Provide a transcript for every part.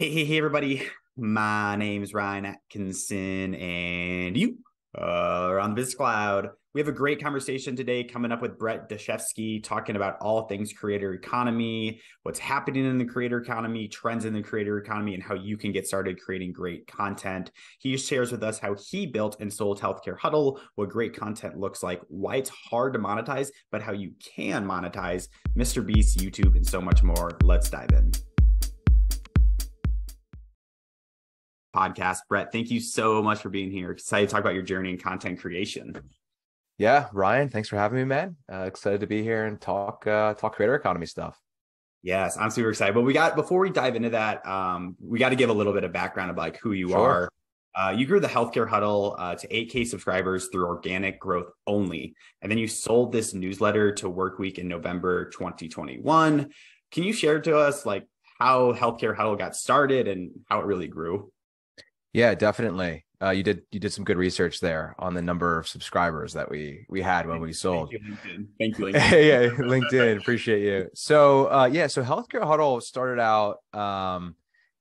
Hey, everybody. My name's Ryan Atkinson, and you are on the Business Cloud. We have a great conversation today coming up with Brett Dashevsky, talking about all things creator economy, what's happening in the creator economy, trends in the creator economy, and how you can get started creating great content. He shares with us how he built and sold Healthcare Huddle, what great content looks like, why it's hard to monetize, but how you can monetize, Mr. Beast, YouTube, and so much more. Let's dive in. Podcast. Brett, thank you so much for being here. Excited to talk about your journey in content creation. Yeah, Ryan, thanks for having me, man. Excited to be here and talk creator economy stuff. Yes, I'm super excited. But before we dive into that, we got to give a little bit of background of like who you Sure. are. You grew the Healthcare Huddle to 8K subscribers through organic growth only. And then you sold this newsletter to Workweek in November 2021. Can you share to us like how Healthcare Huddle got started and how it really grew? Yeah, definitely. You did some good research there on the number of subscribers that we had when we Thank sold. you, LinkedIn. Thank you, LinkedIn. Yeah, LinkedIn, appreciate you. So Healthcare Huddle started out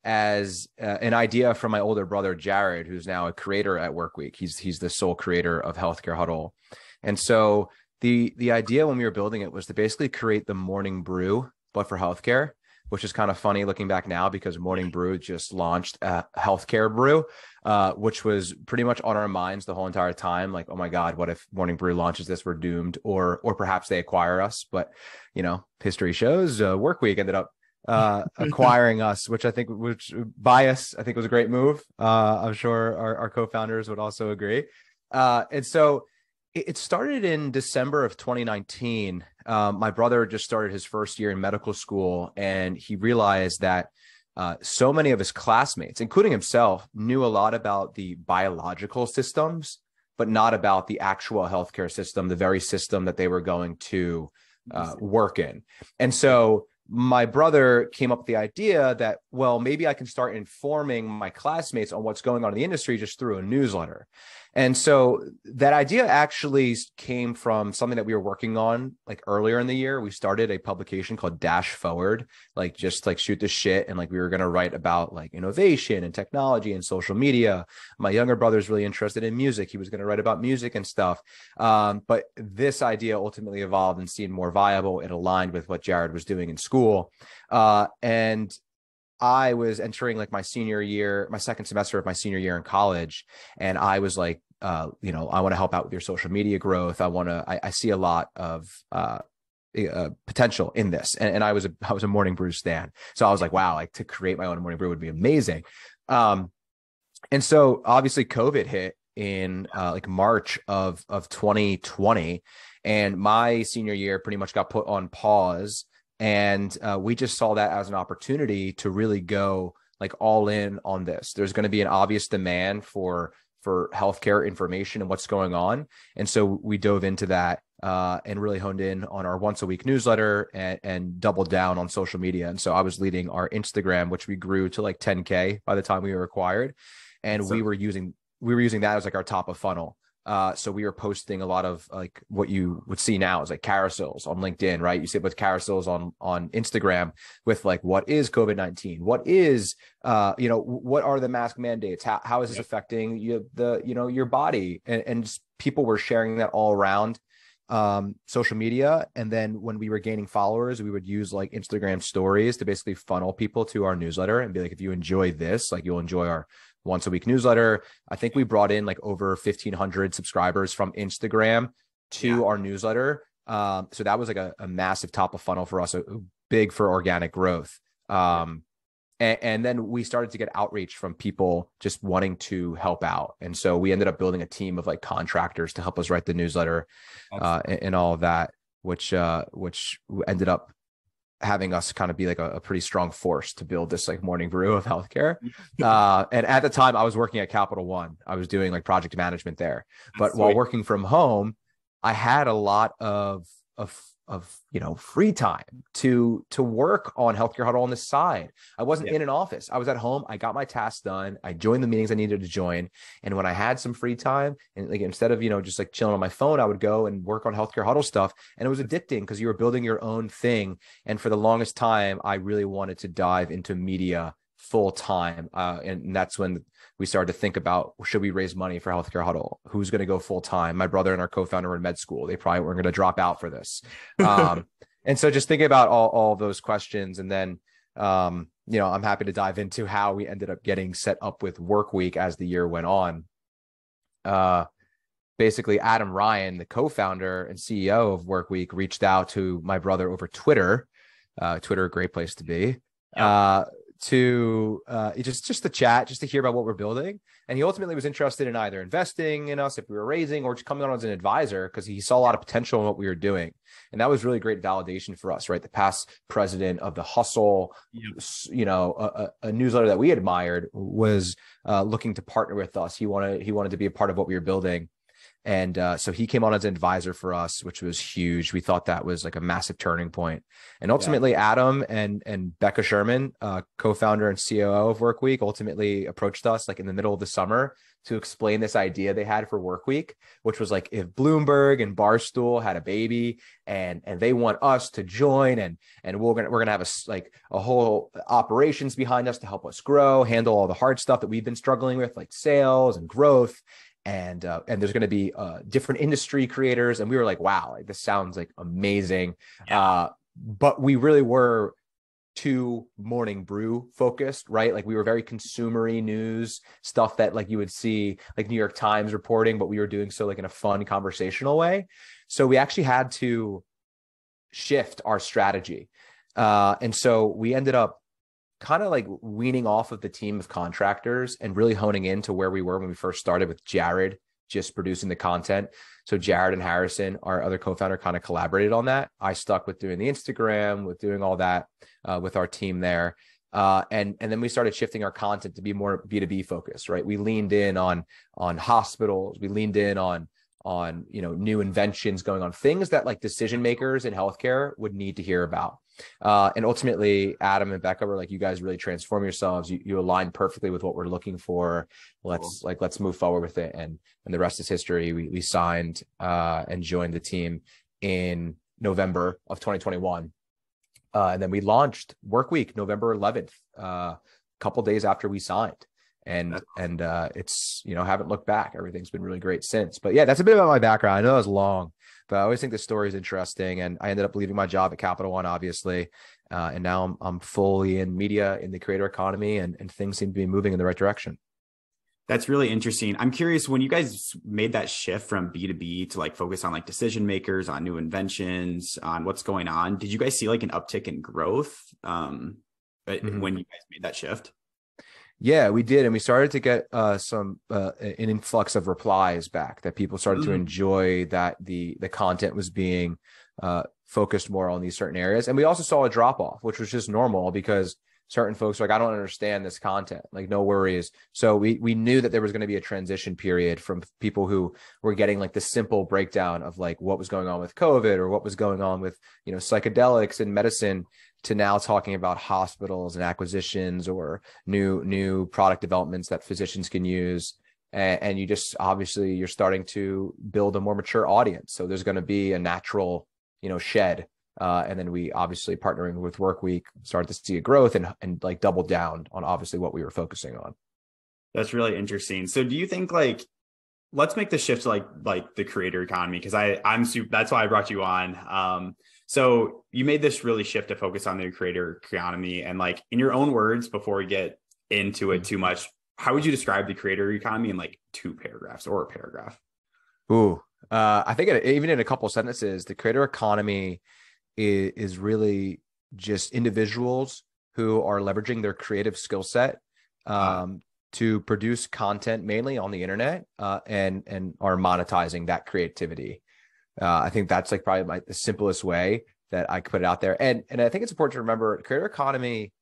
as an idea from my older brother Jared, who's now a creator at Workweek. He's the sole creator of Healthcare Huddle, and so the idea when we were building it was to basically create the morning brew, but for healthcare, which is kind of funny looking back now because Morning Brew just launched a healthcare brew, which was pretty much on our minds the whole entire time. Like, oh my God, what if Morning Brew launches this? We're doomed, or perhaps they acquire us. But history shows Workweek ended up acquiring us, which bias, I think was a great move. I'm sure our co-founders would also agree. And so it started in December of 2019. My brother just started his first year in medical school, and he realized that so many of his classmates, including himself, knew a lot about the biological systems, but not about the actual healthcare system, the very system that they were going to work in. And so my brother came up with the idea that, well, maybe I can start informing my classmates on what's going on in the industry just through a newsletter. And so that idea actually came from something that we were working on like earlier in the year. We started a publication called Dash Forward, like just like shoot the shit. And like we were going to write about like innovation and technology and social media. My younger brother's really interested in music. He was going to write about music and stuff. But this idea ultimately evolved and seemed more viable. It aligned with what Jared was doing in school. And I was entering like my senior year, my second semester of my senior year in college. And I was like, I want to help out with your social media growth. I see a lot of potential in this. And I was a Morning Brew stan. So I was like, wow, like to create my own Morning Brew would be amazing. And so obviously COVID hit in like March of 2020. And my senior year pretty much got put on pause. And we just saw that as an opportunity to really go like all in on this. There's going to be an obvious demand for healthcare information and what's going on. And so we dove into that and really honed in on our once a week newsletter and doubled down on social media. And so I was leading our Instagram, which we grew to like 10K by the time we were acquired. And we were using that as like our top of funnel. So we were posting a lot of like what you would see now is like carousels on LinkedIn, right? You see it with carousels on Instagram with like, what is COVID-19? What is, what are the mask mandates? How is this affecting your body? And just people were sharing that all around social media. And then when we were gaining followers, we would use like Instagram stories to basically funnel people to our newsletter and be like, if you enjoy this, like you'll enjoy our once a week newsletter. I think we brought in like over 1,500 subscribers from Instagram to our newsletter. So that was like a massive top of funnel for us, big for organic growth. And then we started to get outreach from people just wanting to help out. And so we ended up building a team of like contractors to help us write the newsletter and all of that, which ended up having us kind of be like a pretty strong force to build this like Morning Brew of healthcare. And at the time I was working at Capital One. I was doing like project management there, but while working from home, I had a lot of free time to work on Healthcare Huddle on the side. I wasn't in an office. I was at home. I got my tasks done. I joined the meetings I needed to join. And when I had some free time and like, instead of, just like chilling on my phone, I would go and work on Healthcare Huddle stuff. And it was addicting because you were building your own thing. And for the longest time, I really wanted to dive into media full time. And that's when we started to think about, should we raise money for Healthcare Huddle? Who's going to go full time? My brother and our co-founder were in med school. They probably weren't going to drop out for this. And so just thinking about all those questions, and then, I'm happy to dive into how we ended up getting set up with Workweek as the year went on. Basically, Adam Ryan, the co-founder and CEO of Workweek, reached out to my brother over Twitter. Twitter, a great place to be. Yep. To just to chat, just to hear about what we're building. And he ultimately was interested in either investing in us if we were raising, or just coming on as an advisor, because he saw a lot of potential in what we were doing. And that was really great validation for us, right? The past president of The Hustle, a newsletter that we admired, was looking to partner with us. He wanted to be a part of what we were building. And so he came on as an advisor for us, which was huge. We thought that was like a massive turning point. And ultimately, Adam and Becca Sherman, co-founder and COO of Workweek, ultimately approached us like in the middle of the summer to explain this idea they had for Workweek, which was like, if Bloomberg and Barstool had a baby and they want us to join, and we're gonna have a whole operations behind us to help us grow, handle all the hard stuff that we've been struggling with, like sales and growth. And there's going to be different industry creators. And we were like, wow, like, this sounds like amazing. Yeah. But we really were too morning brew focused, right? Like we were very consumery news stuff that like you would see like New York Times reporting, but we were doing so like in a fun conversational way. So we actually had to shift our strategy. And so we ended up kind of like weaning off of the team of contractors and really honing into where we were when we first started, with Jared just producing the content. So Jared and Harrison, our other co-founder, kind of collaborated on that. I stuck with doing the Instagram, with doing all that with our team there. And then we started shifting our content to be more B2B focused, right? We leaned in on hospitals. We leaned in on new inventions going on, things that like decision makers in healthcare would need to hear about. And ultimately, Adam and Becca were like, you guys really transform yourselves. You align perfectly with what we're looking for. Let's move forward with it. And the rest is history. We signed and joined the team in November of 2021. And then we launched Workweek November 11th, a couple days after we signed. And it's, haven't looked back. Everything's been really great since. But yeah, that's a bit about my background. I know it was long, but I always think the story is interesting. And I ended up leaving my job at Capital One, obviously. And now I'm fully in media, in the creator economy, and things seem to be moving in the right direction. That's really interesting. I'm curious, when you guys made that shift from B2B to like focus on like decision makers, on new inventions, on what's going on, did you guys see like an uptick in growth when you guys made that shift? Yeah, we did. And we started to get an influx of replies back, that people started to enjoy that the content was being focused more on these certain areas. And we also saw a drop off, which was just normal, because certain folks were like, I don't understand this content, like no worries. So we knew that there was going to be a transition period from people who were getting like the simple breakdown of like what was going on with COVID or what was going on with, psychedelics and medicine, to now talking about hospitals and acquisitions or new product developments that physicians can use. And you just, obviously you're starting to build a more mature audience. So there's going to be a natural, shed. And then we obviously, partnering with Workweek, started to see a growth and like double down on obviously what we were focusing on. That's really interesting. So do you think like, let's make the shift to like the creator economy, because that's why I brought you on. So you made this really shift to focus on the creator economy, and like, in your own words, before we get into it too much, how would you describe the creator economy in like 2 paragraphs or a paragraph? I think even in a couple of sentences, the creator economy is really just individuals who are leveraging their creative skill set to produce content mainly on the internet and are monetizing that creativity. I think that's like probably the simplest way that I could put it out there. And I think it's important to remember, creator economy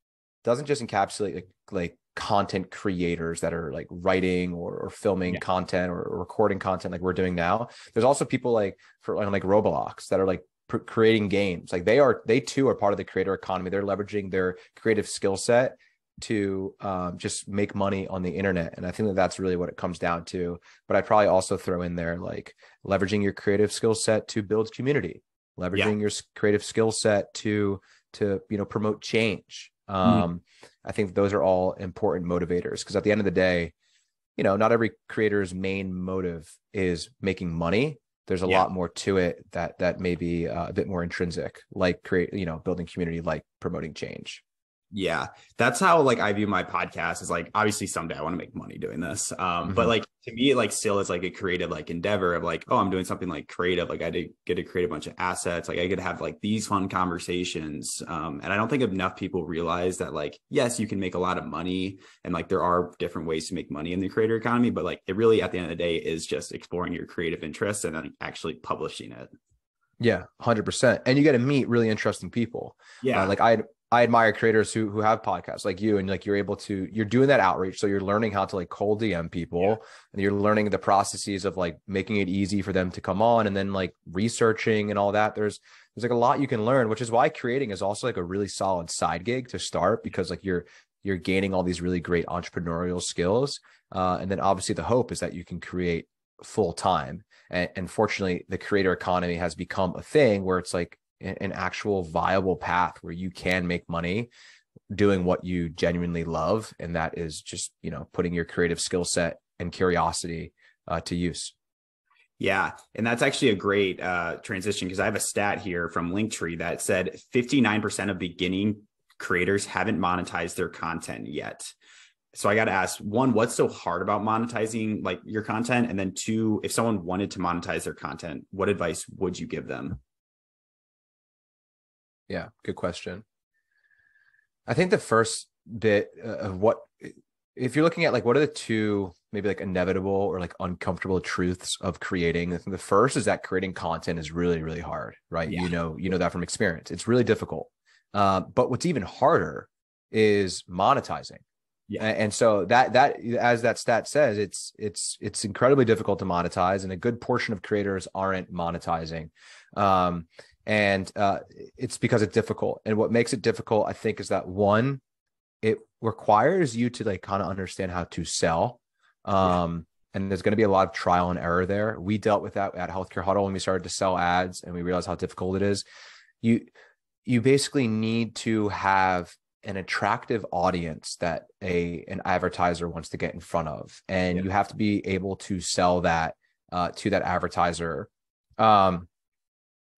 doesn't just encapsulate like content creators that are like writing or filming content or recording content like we're doing now. There's also people like Roblox that are like creating games. Like they too are part of the creator economy. They're leveraging their creative skill set to just make money on the internet. And I think that's really what it comes down to. But I'd probably also throw in there like leveraging your creative skill set to build community, leveraging your creative skill set to promote change. Mhm. I think those are all important motivators because at the end of the day, not every creator's main motive is making money. There's a Yeah. lot more to it that may be a bit more intrinsic, like building community, like promoting change. Yeah, that's how like I view my podcast is like obviously someday I want to make money doing this. But Hmm. like to me, it like still is like a creative like endeavor of like, oh, I'm doing something like creative. Like I did get to create a bunch of assets. Like I get to have like these fun conversations. And I don't think enough people realize that like, yes, you can make a lot of money and like there are different ways to make money in the creator economy, but like it really at the end of the day is just exploring your creative interests and then actually publishing it. Yeah, 100%. And you get to meet really interesting people. Yeah. Like I admire creators who have podcasts like you, and like you're doing that outreach. So you're learning how to like cold DM Yeah. people, and you're learning the processes of like making it easy for them to come on, and then like researching and all that. There's like a lot you can learn, which is why creating is also like a really solid side gig to start, because like you're gaining all these really great entrepreneurial skills. And then obviously the hope is that you can create full time. And fortunately, the creator economy has become a thing where it's like an actual viable path where you can make money doing what you genuinely love. And that is just, putting your creative skill set and curiosity to use. Yeah, and that's actually a great transition because I have a stat here from Linktree that said 59% of beginning creators haven't monetized their content yet. So I got to ask, one, what's so hard about monetizing like your content? And then two, if someone wanted to monetize their content, what advice would you give them? Yeah, good question. I think the first bit of what, if you're looking at like what are the two maybe like inevitable or like uncomfortable truths of creating, I think the first is that creating content is really, really hard, right? Yeah. You know that from experience. It's really difficult. But what's even harder is monetizing. Yeah. And so that as that stat says, it's incredibly difficult to monetize, and a good portion of creators aren't monetizing. Um, and it's because it's difficult. And what makes it difficult, I think, is that one, it requires you to like kind of understand how to sell. Yeah. And there's going to be a lot of trial and error there. We dealt with that at Healthcare Huddle when we started to sell ads, and we realized how difficult it is. You you basically need to have an attractive audience that an advertiser wants to get in front of, and Yeah. you have to be able to sell that to that advertiser. Um,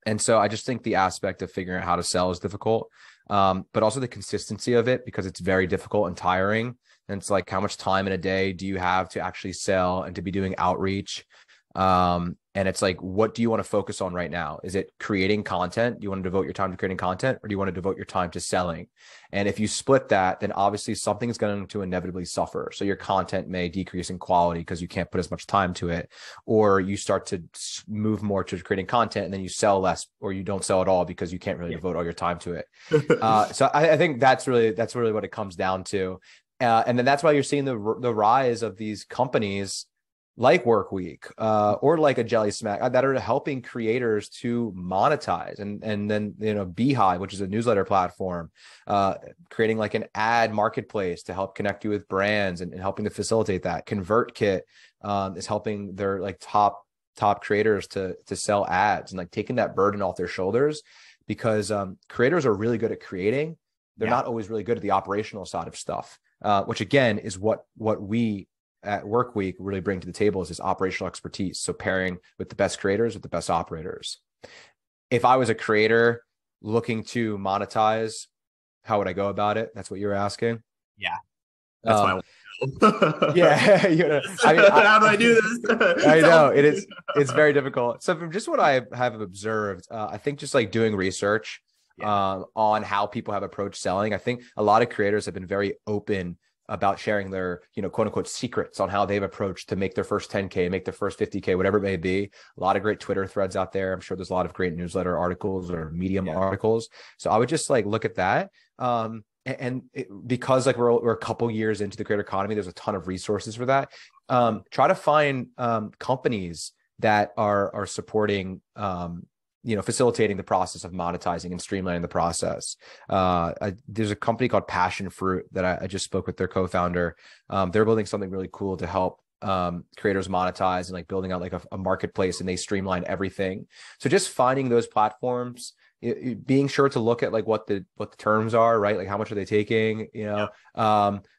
and so I just think the aspect of figuring out how to sell is difficult, but also the consistency of it, because it's very difficult and tiring. And it's like, how much time in a day do you have to actually sell and to be doing outreach? And it's like, what do you want to focus on right now? Is it creating content? Do you want to devote your time to creating content, or do you want to devote your time to selling? And if you split that, then obviously something is going to inevitably suffer. So your content may decrease in quality because you can't put as much time to it, or you start to move more to creating content and then you sell less, or you don't sell at all because you can't really devote all your time to it. So I think that's really what it comes down to. And then that's why you're seeing the rise of these companies like Workweek or like a Jelly Smack that are helping creators to monetize, and then Beehive, which is a newsletter platform, creating like an ad marketplace to help connect you with brands and helping to facilitate that. ConvertKit is helping their like top creators to sell ads and like taking that burden off their shoulders, because creators are really good at creating. They're Yeah. not always really good at the operational side of stuff, which again is what we at Workweek really bring to the table, is this operational expertise. So pairing with the best creators with the best operators. If I was a creator looking to monetize, how would I go about it? That's what you're asking. Yeah. That's why I Um, want to know. yeah, How do I do this? I Tell know me. it's very difficult. So from just what I have observed, I think just like doing research Yeah. on how people have approached selling, I think a lot of creators have been very open about sharing their, quote unquote secrets on how they've approached to make their first 10K, make their first 50K, whatever it may be. A lot of great Twitter threads out there. I'm sure there's a lot of great newsletter articles or Medium Yeah. articles. So I would just like look at that. Because like we're a couple years into the creator economy, there's a ton of resources for that. Try to find companies that are supporting facilitating the process of monetizing and streamlining the process. There's a company called Passion Fruit that I just spoke with their co-founder. They're building something really cool to help creators monetize, and like building out like a marketplace, and they streamline everything. So just finding those platforms being sure to look at like what the terms are, right? Like how much are they taking,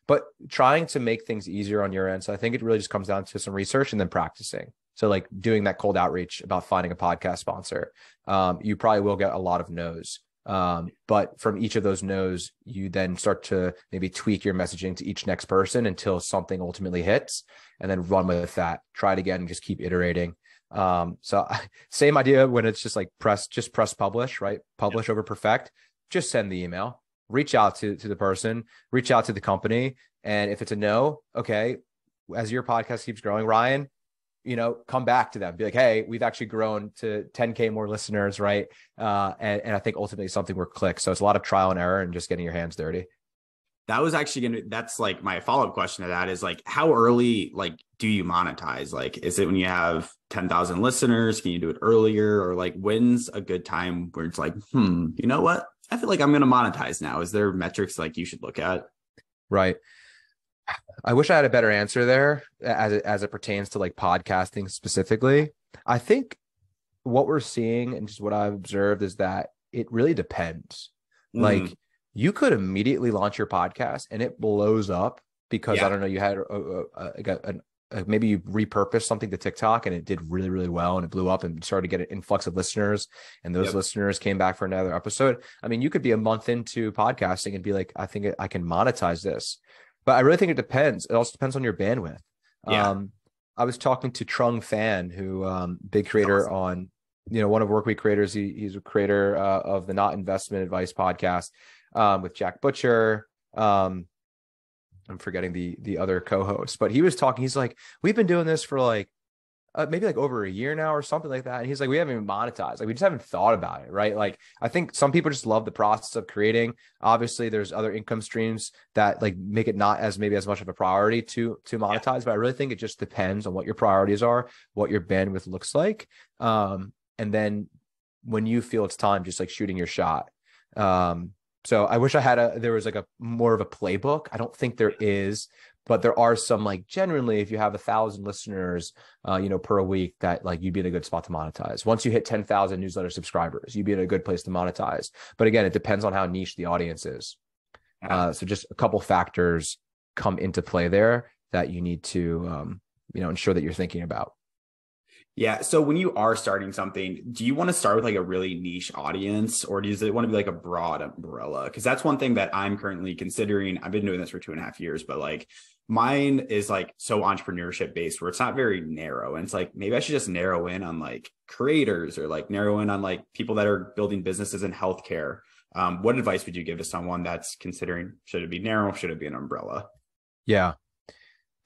but trying to make things easier on your end. So I think it really just comes down to some research and then practicing. So like doing that cold outreach about finding a podcast sponsor. You probably will get a lot of no's. But from each of those no's, you then start to maybe tweak your messaging to each next person until something ultimately hits, and then run with that. Try it again and just keep iterating. So same idea when it's just like press publish, right? Publish over perfect. Just send the email, reach out to the person, reach out to the company. And if it's a no, okay, as your podcast keeps growing, Ryan, come back to them, be like, hey, we've actually grown to 10K more listeners, right? And I think ultimately something will click. So it's a lot of trial and error and just getting your hands dirty. That was actually that's like my follow-up question to that is like, how early, like, do you monetize? Like, is it when you have 10,000 listeners? Can you do it earlier? Or like, when's a good time where it's like, you know what? I feel like I'm going to monetize now. Is there metrics like you should look at? Right. I wish I had a better answer there as it pertains to like podcasting specifically. I think what we're seeing and just what I've observed is that it really depends. Like, you could immediately launch your podcast and it blows up because I don't know, you had maybe you repurposed something to TikTok and it did really, really well and it blew up and started to get an influx of listeners, and those listeners came back for another episode. I mean, you could be a month into podcasting and be like, I think I can monetize this. But I really think it depends. It also depends on your bandwidth. I was talking to Trung Fan, who big creator on, one of Workweek creators. He's a creator of the Not Investment Advice podcast with Jack Butcher. I'm forgetting the other co-host, but he was talking. He's like, we've been doing this for like maybe like over a year now or something like that. And he's like, we haven't even monetized. Like, we just haven't thought about it. Right. Like, I think some people just love the process of creating. Obviously there's other income streams that like make it not as maybe as much of a priority to monetize, but I really think it just depends on what your priorities are, what your bandwidth looks like. And then when you feel it's time, just like shooting your shot. So I wish there was like a more of a playbook. I don't think there is, but there are some, like, generally, if you have 1,000 listeners, per week, that like you'd be in a good spot to monetize. Once you hit 10,000 newsletter subscribers, you'd be in a good place to monetize. But again, it depends on how niche the audience is. So just a couple factors come into play there that you need to, ensure that you're thinking about. Yeah. So when you are starting something, do you want to start with like a really niche audience, or does it want to be like a broad umbrella? Because that's one thing that I'm currently considering. I've been doing this for 2.5 years, but like mine is like so entrepreneurship based where it's not very narrow. And it's like, maybe I should just narrow in on like creators, or like narrow in on like people that are building businesses in healthcare. What advice would you give to someone that's considering, should it be narrow? Should it be an umbrella? Yeah.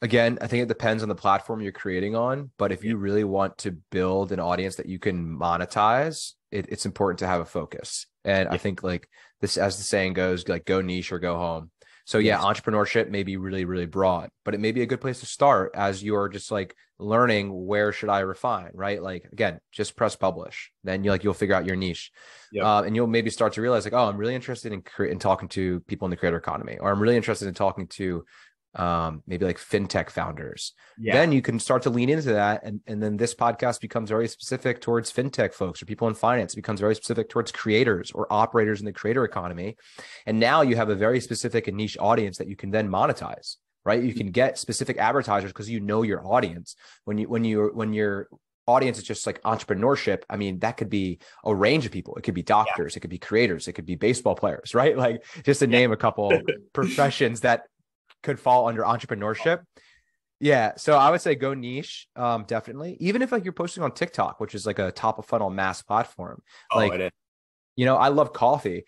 Again, I think it depends on the platform you're creating on, but if you really want to build an audience that you can monetize, it's important to have a focus. And I think, like this, as the saying goes, like, go niche or go home. So entrepreneurship may be really, really broad, but it may be a good place to start as you're just like learning, where should I refine, right? Like, again, just press publish. Then you'll figure out your niche. And you'll maybe start to realize like, oh, I'm really interested in talking to people in the creator economy, or I'm really interested in talking to maybe like fintech founders. Then you can start to lean into that. And then this podcast becomes very specific towards fintech folks or people in finance. It becomes very specific towards creators or operators in the creator economy. And now you have a very specific and niche audience that you can then monetize, right? You can get specific advertisers because you know your audience. When your audience is just like entrepreneurship, I mean, that could be a range of people. It could be doctors, it could be creators, it could be baseball players, right? Like, just to name a couple professions that could fall under entrepreneurship. So I would say go niche, definitely. Even if like you're posting on TikTok, which is like a top of funnel mass platform. I love coffee.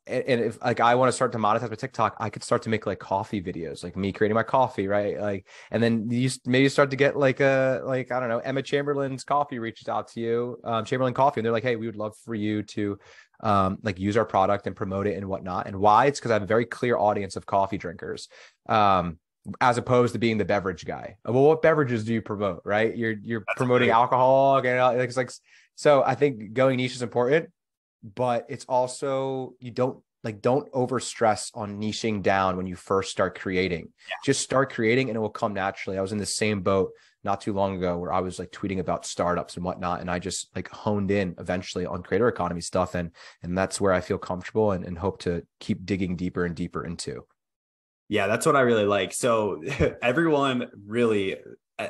And if like I want to start to monetize my TikTok, I could start to make like coffee videos, like me creating my coffee, right? Like, and then you maybe start to get like I don't know, Emma Chamberlain's coffee reaches out to you, Chamberlain Coffee, and they're like, hey, we would love for you to like use our product and promote it and whatnot. And why? It's because I have a very clear audience of coffee drinkers, as opposed to being the beverage guy. Well, what beverages do you promote, right? You're promoting alcohol, and it's like, so I think going niche is important, but it's also, you don't over stress on niching down when you first start creating. Just start creating and it will come naturally. I was in the same boat not too long ago where I was like tweeting about startups and whatnot. And I just like honed in eventually on creator economy stuff. And that's where I feel comfortable and hope to keep digging deeper and deeper into. Yeah, that's what I really like. So everyone really,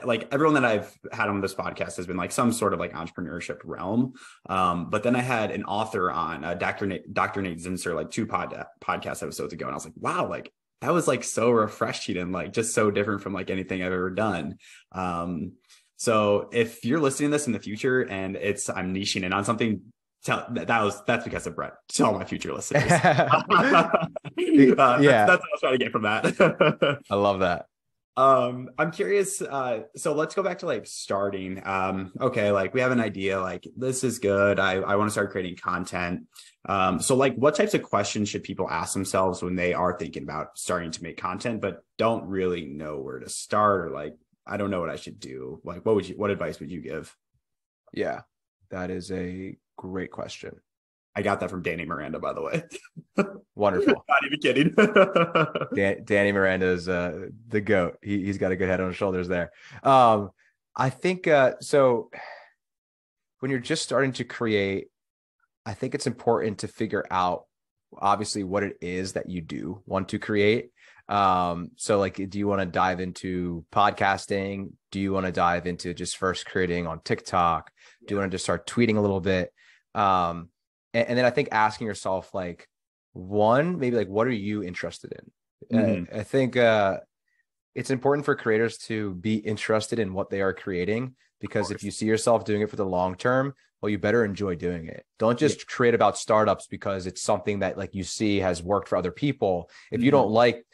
like everyone that I've had on this podcast has been like some sort of like entrepreneurship realm. But then I had an author on, Dr. Nate Zinsser, like two podcast episodes ago. And I was like, wow, like that was like so refreshing and like just so different from like anything I've ever done. So if you're listening to this in the future and I'm niching in on something, that's because of Brett. Tell my future listeners. Yeah. That's what I was trying to get from that. I love that. I'm curious. So let's go back to like starting. Okay, like we have an idea, like this is good. I want to start creating content. So like what types of questions should people ask themselves when they are thinking about starting to make content, but don't really know where to start, or like, I don't know what I should do. Like, what advice would you give? Yeah, that is a great question. I got that from Danny Miranda, by the way. Wonderful. Not even kidding. Danny Miranda is the GOAT. He's got a good head on his shoulders there. I think so when you're just starting to create, I think it's important to figure out obviously what it is that you do want to create. So like, do you want to dive into podcasting? Do you want to dive into just first creating on TikTok? Do you want to just start tweeting a little bit? And then I think asking yourself, like, one, maybe like, what are you interested in? Mm-hmm. I think it's important for creators to be interested in what they are creating, because if you see yourself doing it for the long term, well, you better enjoy doing it. Don't just create about startups because it's something that like you see has worked for other people. If you don't like,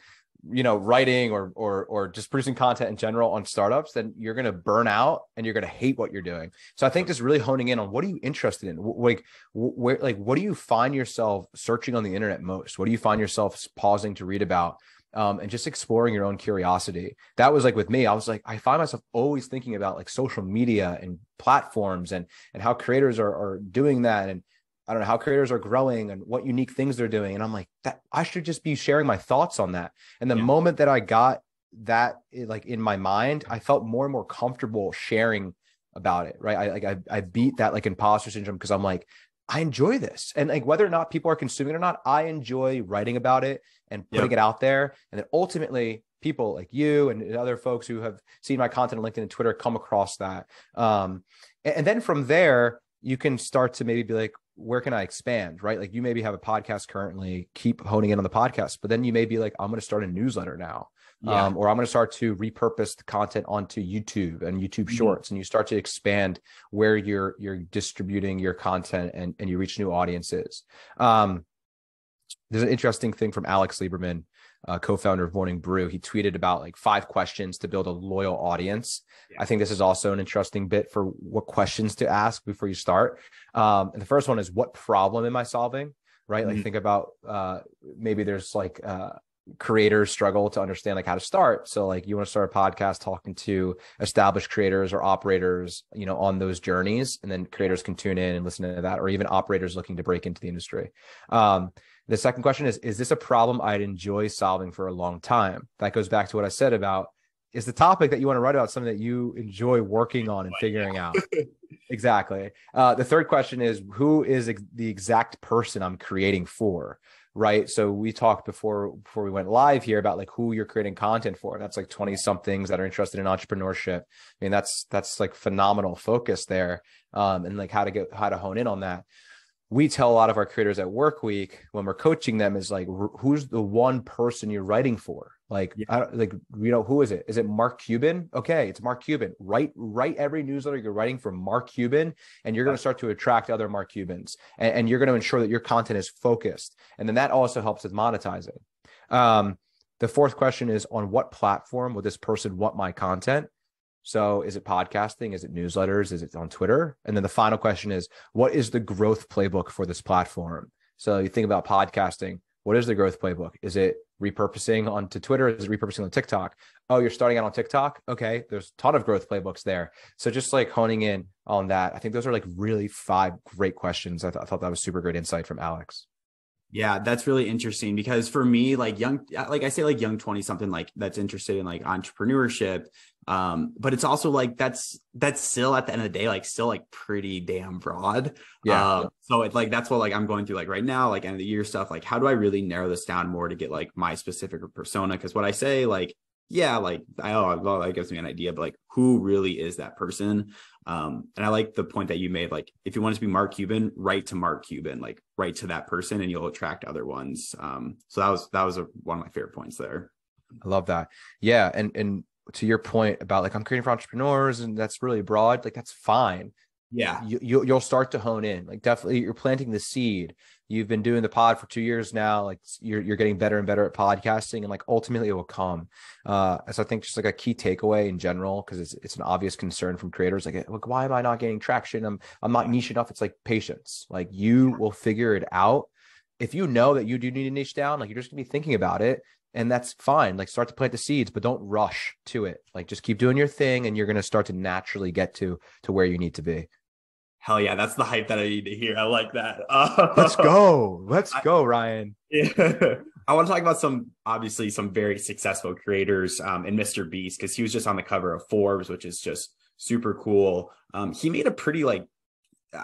writing or just producing content in general on startups, then you're going to burn out and you're going to hate what you're doing. So I think just really honing in on what are you interested in? Like, what do you find yourself searching on the internet most? What do you find yourself pausing to read about? And just exploring your own curiosity. That was like with me, I was like, I find myself always thinking about like social media and platforms and how creators are doing that. And I don't know how creators are growing and what unique things they're doing. And I'm like, that I should just be sharing my thoughts on that. And the moment that I got that like in my mind, I felt more and more comfortable sharing about it. Right. I beat that like imposter syndrome, because I'm like, I enjoy this. And like, whether or not people are consuming it or not, I enjoy writing about it and putting it out there. And then ultimately people like you and other folks who have seen my content on LinkedIn and Twitter come across that. And then from there, you can start to maybe be like, where can I expand? Right. Like you maybe have a podcast currently, keep honing in on the podcast, but then you may be like, I'm going to start a newsletter now. Or I'm going to start to repurpose the content onto YouTube and YouTube Shorts, and you start to expand where you're distributing your content and you reach new audiences. There's an interesting thing from Alex Lieberman, co-founder of Morning Brew. He tweeted about like 5 questions to build a loyal audience. I think this is also an interesting bit for what questions to ask before you start. And the first one is, what problem am I solving? Right. Like think about maybe there's like creators struggle to understand like how to start. So like you want to start a podcast talking to established creators or operators, on those journeys, and then creators can tune in and listen to that, or even operators looking to break into the industry. The second question is this a problem I'd enjoy solving for a long time? That goes back to what I said about, is the topic that you want to write about something that you enjoy working on and figuring out? Exactly. The third question is, who is the exact person I'm creating for? Right. So we talked before we went live here about like who you're creating content for. That's like 20 somethings that are interested in entrepreneurship. I mean, that's like phenomenal focus there. And like how to hone in on that. We tell a lot of our creators at Work Week when we're coaching them is like, who's the one person you're writing for? Like, who is it? Is it Mark Cuban? Okay, it's Mark Cuban. Write every newsletter you're writing for Mark Cuban, and you're going to start to attract other Mark Cubans, and you're going to ensure that your content is focused. And then that also helps with monetizing. The fourth question is, on what platform will this person want my content? So is it podcasting? Is it newsletters? Is it on Twitter? And then the final question is, what is the growth playbook for this platform? So you think about podcasting. What is the growth playbook? Is it repurposing onto Twitter? Is it repurposing on TikTok? Oh, you're starting out on TikTok? Okay, there's a ton of growth playbooks there. So just like honing in on that, I think those are like really 5 great questions. I thought that was super great insight from Alex. Yeah, that's really interesting because for me, like like I say, like young 20 something like that's interested in like entrepreneurship. But it's also like that's still at the end of the day, like still like pretty damn broad. Yeah. So it's like that's what like I'm going through like right now, like end of the year stuff. Like, how do I really narrow this down more to get like my specific persona? Because what I say, like, yeah, like well, that gives me an idea, but like who really is that person? And I like the point that you made, like if you want it to be Mark Cuban, write to Mark Cuban, like write to that person and you'll attract other ones. So that was one of my favorite points there. I love that. Yeah. And to your point about like, I'm creating for entrepreneurs and that's really broad, like that's fine. Yeah. You'll start to hone in, like definitely you're planting the seed. You've been doing the pod for 2 years now. Like you're getting better and better at podcasting, and like ultimately it will come. So I think just like a key takeaway in general, because it's an obvious concern from creators, like why am I not getting traction? I'm not niche enough. It's like patience. Like you will figure it out. If you know that you do need to niche down, like you're just gonna be thinking about it. And that's fine. Like start to plant the seeds, but don't rush to it. Like just keep doing your thing and you're going to start to naturally get to where you need to be. Hell yeah, that's the hype that I need to hear. I like that. Let's go. Let's go, Ryan. Yeah. I want to talk about obviously some very successful creators and Mr. Beast, because he was just on the cover of Forbes, which is just super cool. He made a pretty like,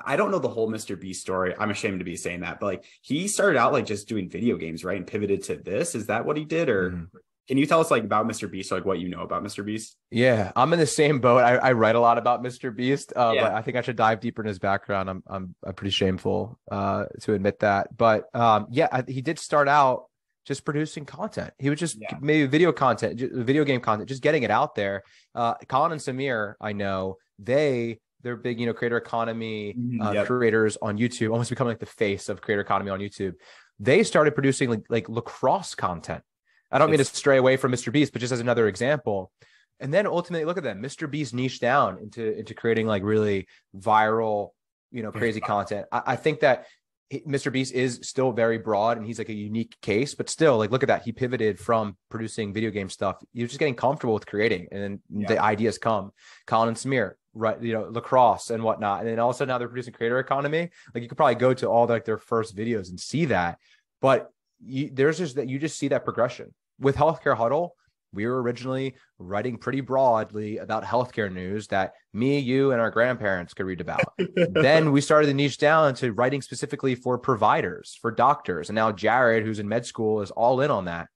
I don't know the whole Mr. Beast story. I'm ashamed to be saying that, but like he started out like just doing video games, right? And pivoted to this. Is that what he did? Or can you tell us like about Mr. Beast, or, like what you know about Mr. Beast? Yeah, I'm in the same boat. I write a lot about Mr. Beast, Yeah. but I think I should dive deeper in his background. I'm pretty shameful to admit that. But he did start out just producing content. He was just maybe video content, video game content, just getting it out there. Colin and Samir, I know they're big, creator economy creators on YouTube, almost becoming like the face of creator economy on YouTube. They started producing like lacrosse content. I don't mean to stray away from Mr. Beast, but just as another example. And then ultimately, look at them. Mr. Beast niched down into creating like really viral, crazy content. I think that Mr. Beast is still very broad and he's like a unique case, but still, like, look at that. He pivoted from producing video game stuff. He was just getting comfortable with creating, and then the ideas come. Colin and Samir, right? Lacrosse and whatnot. And then also now they're producing creator economy. Like you could probably go to all like their first videos and see that, but you just see that progression. With Healthcare Huddle, we were originally writing pretty broadly about healthcare news that me, you, and our grandparents could read about. Then we started to niche down into writing specifically for providers, for doctors. And now Jared, who's in med school, is all in on that.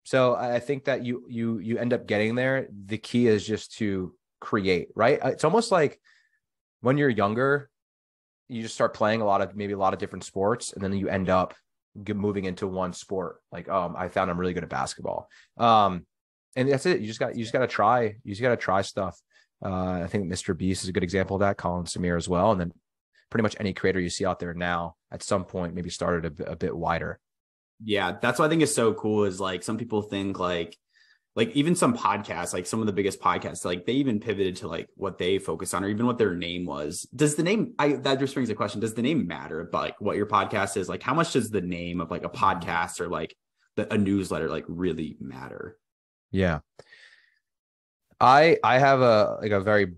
So I think that you end up getting there. The key is just to create, right? It's almost like when you're younger, you just start playing a lot of different sports, and then you end up moving into one sport. Like, I found I'm really good at basketball. And that's it. You just got to try stuff. I think Mr. Beast is a good example of that. Colin Samir as well. And then pretty much any creator you see out there now at some point maybe started a bit wider. Yeah. That's what I think is so cool is like some people think like even some podcasts, like some of the biggest podcasts, like they even pivoted to like what they focus on or even what their name was. Does the name, that just brings a question. Does the name matter about like what your podcast is? Like how much does the name of like a podcast or like a newsletter like really matter? Yeah. I have a very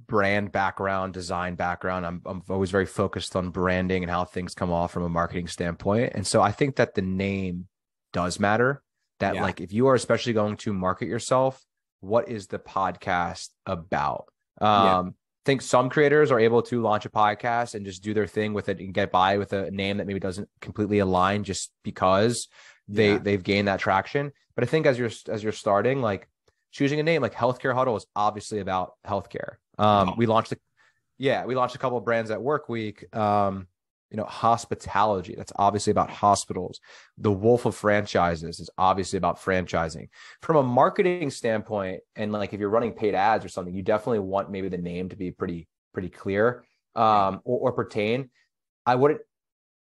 brand background, design background. I'm always very focused on branding and how things come off from a marketing standpoint. And so I think that the name does matter. That like, if you are especially going to market yourself, what is the podcast about? I think some creators are able to launch a podcast and just do their thing with it and get by with a name that maybe doesn't completely align just because they've gained that traction. But I think as you're starting, like choosing a name like Healthcare Huddle is obviously about healthcare. We launched a couple of brands at Work Week. Hospitality, that's obviously about hospitals. The Wolf of Franchises is obviously about franchising. From a marketing standpoint, and like if you're running paid ads or something, you definitely want maybe the name to be pretty clear or pertain. I wouldn't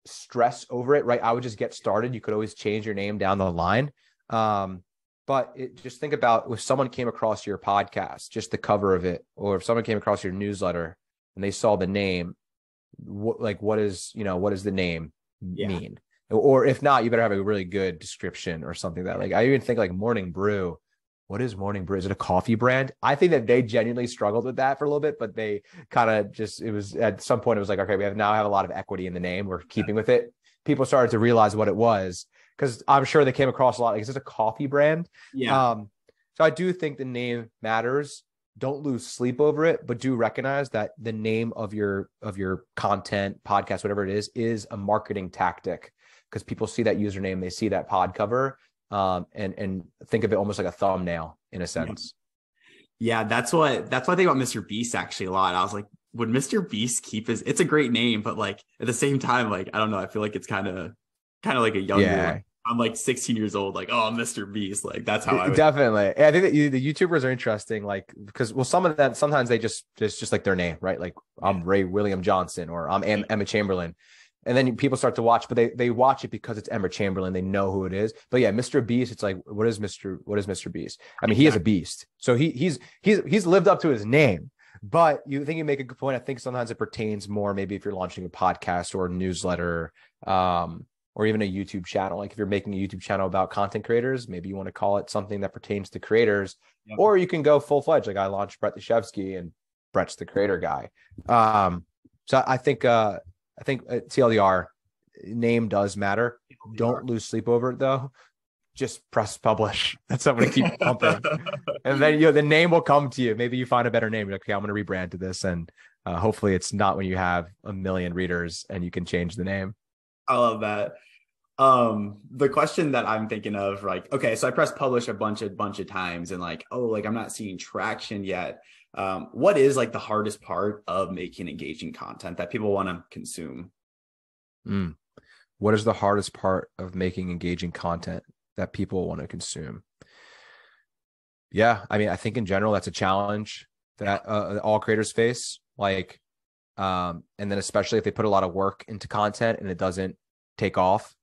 stress over it, right? I would just get started. You could always change your name down the line. But just think about if someone came across your podcast, just the cover of it, or if someone came across your newsletter and they saw the name, what does the name mean? Or if not, you better have a really good description or something that like, I even think like Morning Brew what is Morning Brew? Is it a coffee brand? I think that they genuinely struggled with that for a little bit, but they kind of just, it was at some point, it was like, okay, we now have a lot of equity in the name. We're keeping with it. People started to realize what it was, because I'm sure they came across a lot. Like, is this a coffee brand? Yeah. So I do think the name matters. Don't lose sleep over it, but do recognize that the name of your content, podcast, whatever it is a marketing tactic, because people see that username, they see that pod cover, and think of it almost like a thumbnail in a sense. Yeah, that's what I think about Mr. Beast actually a lot. I was like, would Mr. Beast keep his? It's a great name, but like at the same time, like I don't know. I feel like it's kind of like a younger. Yeah, Like, I'm like 16 years old. Like, oh, Mr. Beast. Like that's how I would. definitely. I think that the YouTubers are interesting, like, because some of them sometimes they just like their name, right? Like, I'm Ray William Johnson, or I'm Emma Chamberlain. And then people start to watch, but they watch it because it's Emma Chamberlain. They know who it is. But yeah, Mr. Beast, it's like, what is Mr. Beast? I mean, he is a beast. So he's lived up to his name. But you think you make a good point. I think sometimes it pertains more, maybe if you're launching a podcast or a newsletter, or even a YouTube channel. Like if you're making a YouTube channel about content creators, maybe you want to call it something that pertains to creators. Yep. Or you can go full fledged. Like I launched Brett Dashevsky, and Brett's the creator guy. So I think TLDR, name does matter. Don't lose sleep over it though. Just press publish. That's something to keep pumping. And then the name will come to you. Maybe you find a better name. You're like, okay, I'm going to rebrand to this. And hopefully it's not when you have 1 million readers and you can change the name. I love that. The question that I'm thinking of, like, okay, so I pressed publish a bunch of times, and like, oh, like I'm not seeing traction yet. What is like the hardest part of making engaging content that people want to consume? What is the hardest part of making engaging content that people want to consume? Yeah, I mean, I think in general that's a challenge that all creators face. Like, and then especially if they put a lot of work into content and it doesn't take off.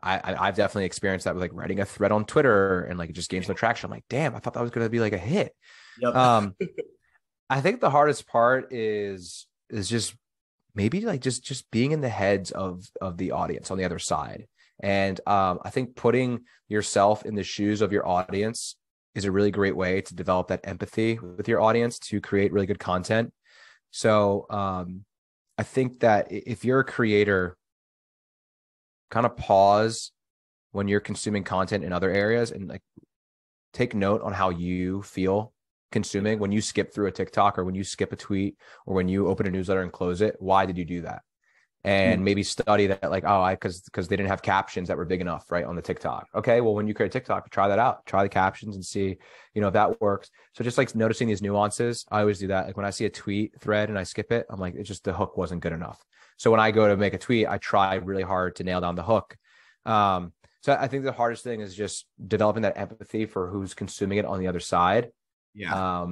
I've definitely experienced that with like writing a thread on Twitter, and like it just gains no traction. I'm like, damn, I thought that was going to be like a hit. Yep. I think the hardest part is just maybe like just being in the heads of the audience on the other side. And I think putting yourself in the shoes of your audience is a really great way to develop that empathy with your audience to create really good content. So I think that if you're a creator, kind of pause when you're consuming content in other areas and like take note on how you feel consuming. When you skip through a TikTok, or when you skip a tweet, or when you open a newsletter and close it, why did you do that? And maybe study that, like, because they didn't have captions that were big enough, right, on the TikTok. Okay, well, when you create TikTok, try that out. Try the captions and see, if that works. So just like noticing these nuances, I always do that. Like when I see a tweet thread and I skip it, I'm like, it's just the hook wasn't good enough. So when I go to make a tweet, I try really hard to nail down the hook. So I think the hardest thing is just developing that empathy for who's consuming it on the other side. Yeah.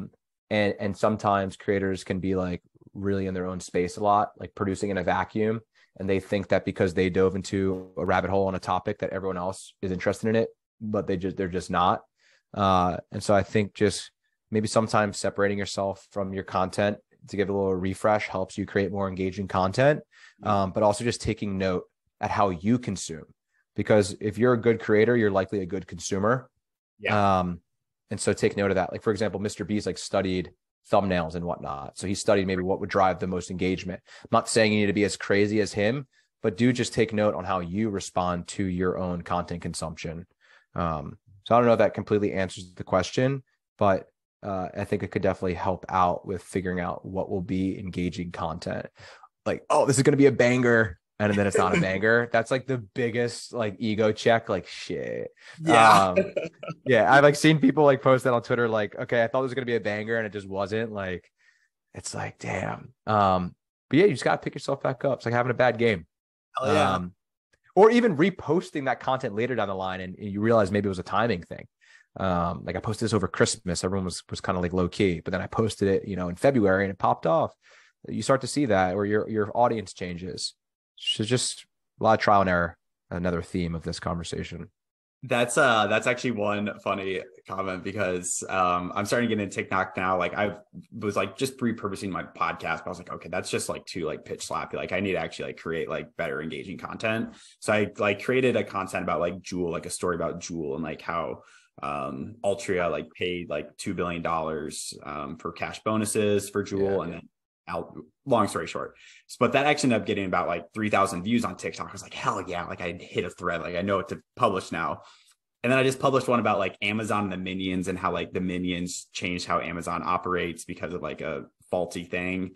And sometimes creators can be like really in their own space a lot, like producing in a vacuum. And they think that because they dove into a rabbit hole on a topic that everyone else is interested in it, but they're just not. And so I think just maybe sometimes separating yourself from your content to give a little refresh helps you create more engaging content. But also just taking note at how you consume, because if you're a good creator, you're likely a good consumer. Yeah. And so take note of that. Like, for example, Mr. Beast like studied thumbnails and whatnot. So he studied maybe what would drive the most engagement. I'm not saying you need to be as crazy as him, but do just take note on how you respond to your own content consumption. So I don't know if that completely answers the question, but I think it could definitely help out with figuring out what will be engaging content. Like, oh, this is going to be a banger. And then it's not a banger. That's like the biggest like ego check. Like, shit. Yeah. Yeah. I've like seen people like post that on Twitter. Like, okay, I thought it was going to be a banger and it just wasn't. Like, it's like, damn. But yeah, you just got to pick yourself back up. It's like having a bad game. Oh, yeah. Or even reposting that content later down the line, and you realize maybe it was a timing thing. Like I posted this over Christmas. Everyone was kind of like low key, but then I posted it, in February, and it popped off. You start to see that, or your audience changes. So just a lot of trial and error, another theme of this conversation. That's actually one funny comment because I'm starting to get into TikTok now. Like I was like just repurposing my podcast, but I was like, okay, that's just like too like pitch slappy. Like I need to actually like create like better engaging content. So I like created a content about like Jewel, like a story about Jewel and like how Altria like paid like $2 billion for cash bonuses for Yeah. Jewel, and then out, long story short, but that actually ended up getting about like 3,000 views on TikTok. I was like, hell yeah, like I hit a thread, like I know what to publish now. And then I just published one about like Amazon and the minions and how like the minions changed how Amazon operates because of like a faulty thing.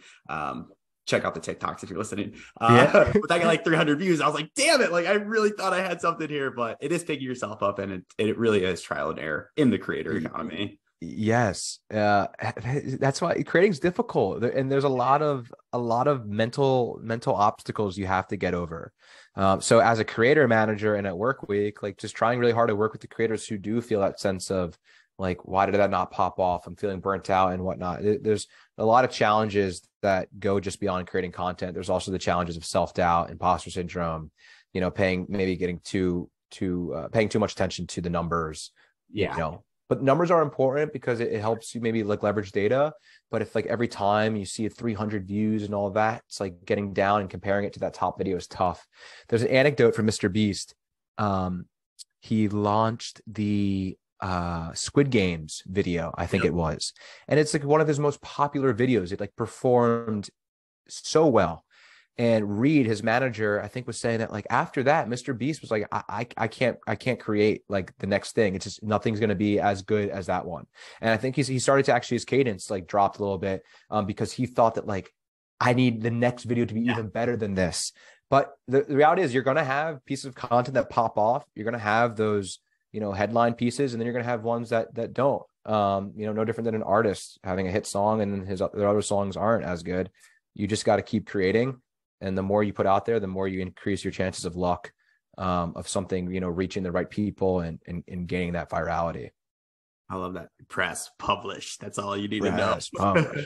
Check out the TikToks if you're listening. Yeah. But I got like 300 views. I was like, damn it. Like I really thought I had something here, but it is picking yourself up, and it really is trial and error in the creator economy. Yes, that's why creating is difficult, and there's a lot of mental obstacles you have to get over. So as a creator manager and at work week, like just trying really hard to work with the creators who do feel that sense of like, why did that not pop off? I'm feeling burnt out and whatnot. There's a lot of challenges that go just beyond creating content. There's also the challenges of self-doubt, imposter syndrome, getting paying too much attention to the numbers, you Yeah. know but numbers are important because it helps you maybe like leverage data. But if like every time you see 300 views and all of that, it's like getting down and comparing it to that top video is tough. There's an anecdote from Mr. Beast. He launched the Squid Games video, I think Yep. it was. And it's like one of his most popular videos. It like performed so well. And Reed, his manager, I think was saying that like after that, Mr. Beast was like, I can't create like the next thing. It's just nothing's gonna be as good as that one. And I think he started to actually his cadence like dropped a little bit because he thought that like I need the next video to be Yeah. even better than this. But the reality is you're gonna have pieces of content that pop off. You're gonna have those, headline pieces, and then you're gonna have ones that don't. No different than an artist having a hit song and then their other songs aren't as good. You just got to keep creating, and the more you put out there, the more you increase your chances of luck, of something, reaching the right people and gaining that virality. I love that. Press, publish. That's all you need to know. Press, publish.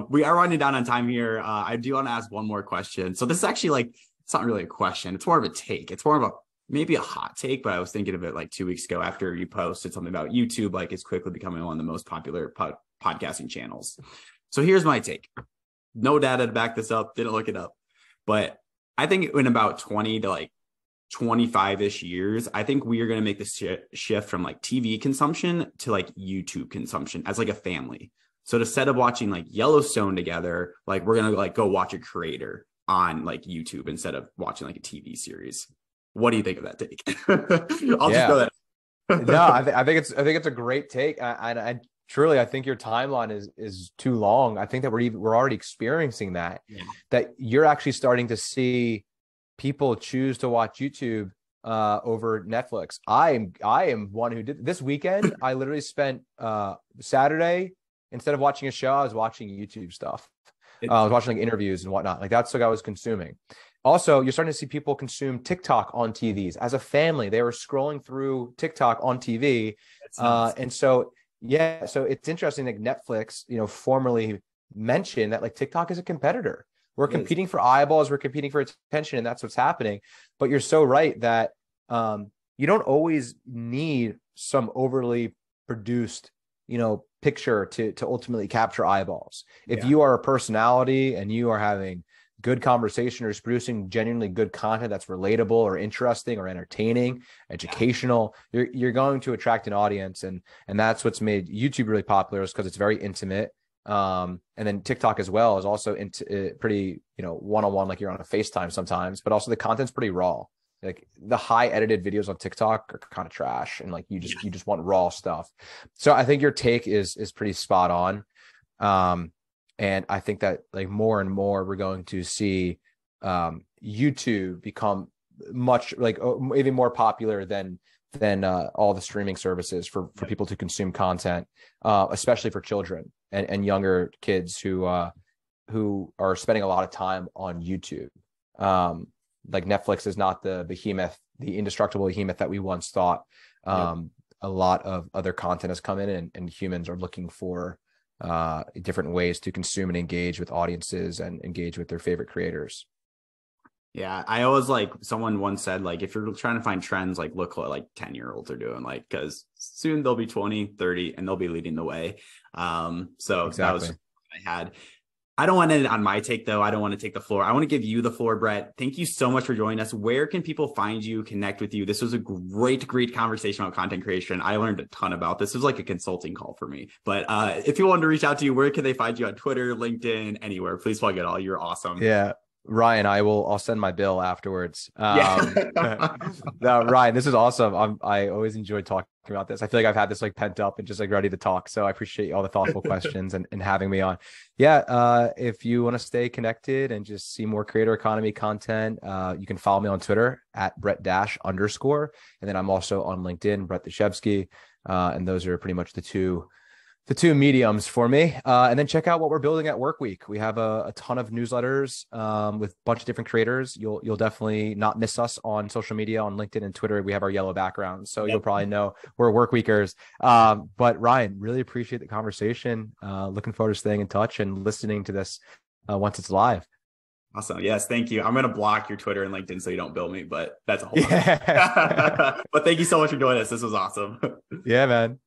We are running down on time here. I do want to ask one more question. So this is actually like, it's not really a question. It's more of a take. It's more of a maybe a hot take, but I was thinking of it like 2 weeks ago after you posted something about YouTube, like it's quickly becoming one of the most popular podcasting channels. So here's my take. No data to back this up. Didn't look it up, but I think in about 20 to like 25-ish years, I think we are going to make this shift from like TV consumption to like YouTube consumption as like a family. So instead of watching like Yellowstone together, like we're going to like go watch a creator on like YouTube instead of watching like a TV series. What do you think of that take? I'll just Yeah. throw that. No, I think it's a great take. I truly, I think your timeline is too long. I think that we're already experiencing that. Yeah. That you're actually starting to see people choose to watch YouTube over Netflix. I am one who did this weekend. I literally spent Saturday, instead of watching a show, I was watching YouTube stuff. I was watching like interviews and whatnot. Like that's what I was consuming. Also, you're starting to see people consume TikTok on TVs. As a family, they were scrolling through TikTok on TV. And so, yeah, so it's interesting that Netflix, formerly mentioned that like TikTok is a competitor. We're competing for eyeballs, we're competing for attention, and that's what's happening. But you're so right that you don't always need some overly produced, picture to ultimately capture eyeballs. If you are a personality and you are having good conversation or is producing genuinely good content that's relatable or interesting or entertaining, educational, you're going to attract an audience. And that's what's made YouTube really popular, is because it's very intimate. And then TikTok as well is also pretty, one-on-one, like you're on a FaceTime sometimes, but also the content's pretty raw. Like the high edited videos on TikTok are kind of trash, and like you just want raw stuff. So I think your take is pretty spot on. And I think that like more and more we're going to see YouTube become much like even more popular than all the streaming services for people to consume content, especially for children and younger kids who are spending a lot of time on YouTube. Like Netflix is not the behemoth, the indestructible behemoth that we once thought. A lot of other content has come in, and humans are looking for different ways to consume and engage with audiences and engage with their favorite creators. Yeah, I always like someone once said like if you're trying to find trends, like look what like 10-year-olds are doing, like because soon they'll be 20, 30, and they'll be leading the way. So that was Exactly. just what I had. I don't want to end on my take though. I don't want to take the floor. I want to give you the floor, Brett. Thank you so much for joining us. Where can people find you, connect with you? This was a great conversation about content creation. I learned a ton about this. It was like a consulting call for me. But if you want to reach out to you, where can they find you on Twitter, LinkedIn, anywhere? Please plug it all. You're awesome. Yeah. Ryan, I'll send my bill afterwards. Yeah. No, Ryan, this is awesome. I always enjoy talking about this. I feel like I've had this like pent up and just like ready to talk. So I appreciate all the thoughtful questions and having me on. Yeah. If you want to stay connected and just see more creator economy content, you can follow me on Twitter at Brett Dash _. And then I'm also on LinkedIn, Brett Dashevsky. And those are pretty much the two mediums for me. And then check out what we're building at Work Week. We have a ton of newsletters with a bunch of different creators. You'll definitely not miss us on social media, on LinkedIn and Twitter. We have our yellow background, so you'll probably know we're Work Weekers. But Ryan, really appreciate the conversation. Looking forward to staying in touch and listening to this once it's live. Awesome. Yes, thank you. I'm going to block your Twitter and LinkedIn so you don't bill me, but that's a whole Yeah. But thank you so much for joining us. This was awesome. Yeah, man.